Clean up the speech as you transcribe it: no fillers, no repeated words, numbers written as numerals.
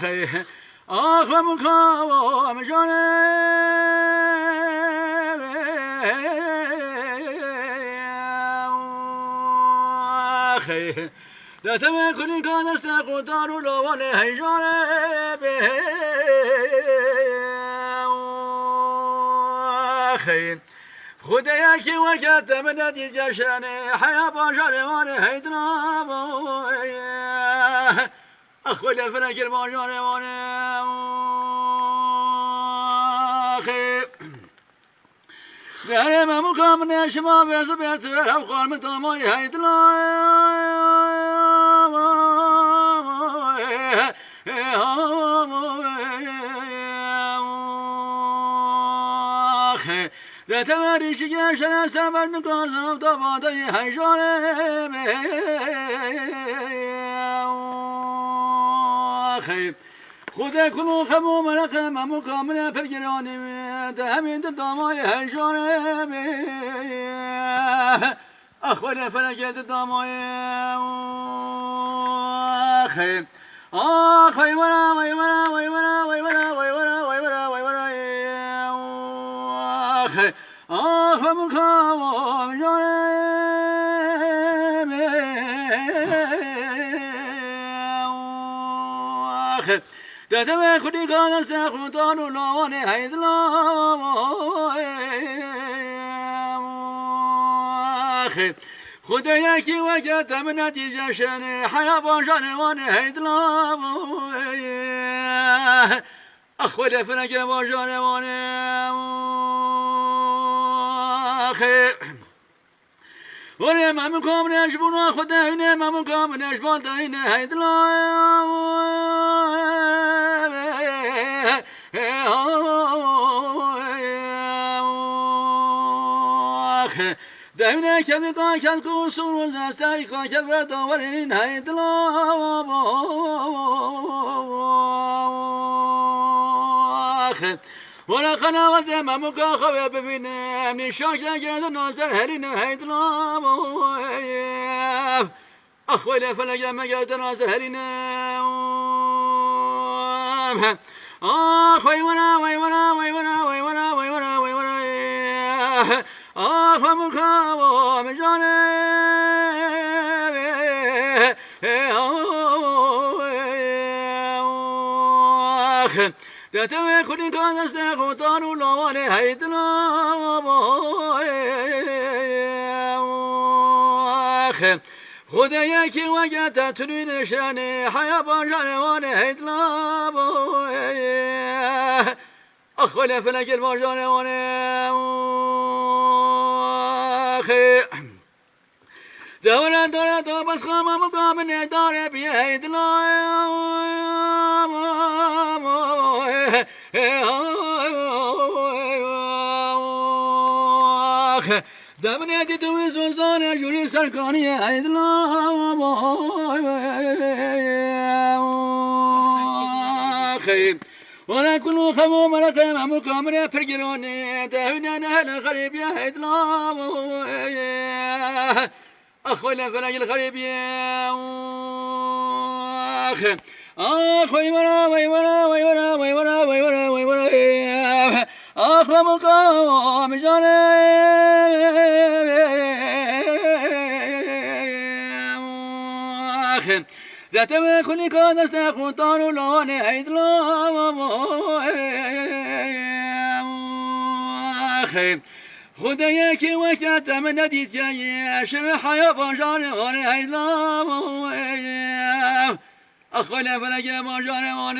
خی آخ مکام جانه خی دتم کنی کانست قدارو لوان هیجانه به خی خدایا کی وقت من ندید جشنه حیا باشر وان هیدرام اخوال فنکر باشر وان خی در ممکن نشما بس بیت برم خانم دامای هیدرام ده تمریشی که شن سرور میکنم تا بادای هیجانه خیلی خود کنو خمو ملکه ممو کامل پرگرانی ده همین دامای هیجانه اخوان فنکت دامای خیلی آخوی ورا وی ورا وی ورا وی ورا وی ورا وی ورا وی ورا خیلی آخ مکام جانه دتم خودی کار سخوندان و لوان هیدلام خدا یکی وقت من ندید جشن حیا باشن وان هیدلام اخوال فنکر باشن وان ولی من کام نشبون خدا اینه من کام نشبان تا اینه هیدلام دهونه کمی کاکل کوسون و زستای کاکل و داورین هیدلام ولا خنا وزم ممکا خواه ببینم نشاک نگرد ناظر هرین هیدلام اخوال فلگم مگرد ناظر هرینم آخوی ورا وی ورا وی ورا وی ورا وی ورا وی ورا آخ مکام جانه دتم کنی کانست قدارو لوان هیدلام خدا یکی وقت تنوی نشانه حیا باشن وان هیدلام اخوال فنکر باشن وان دوران دوران تو بس خواهم مقام نداره بی هیدلام دمنه دی توی زلزانه جوری سرکانی هیدلام خیلی ولا كل خمو ملكه ممو كامرة فرجروني دهونا نهل الغريب يا هيدلام أخونا فلاج الغريب يا أخوي ورا وي ورا وي ورا وي ورا وي ورا وي ورا أخو مقام جاني ذات كل كان استخوتان لون هيدلام خدا یکی وقت من ندید یا شر حیا باشان وان هیدلام اخوال فلک باشان وان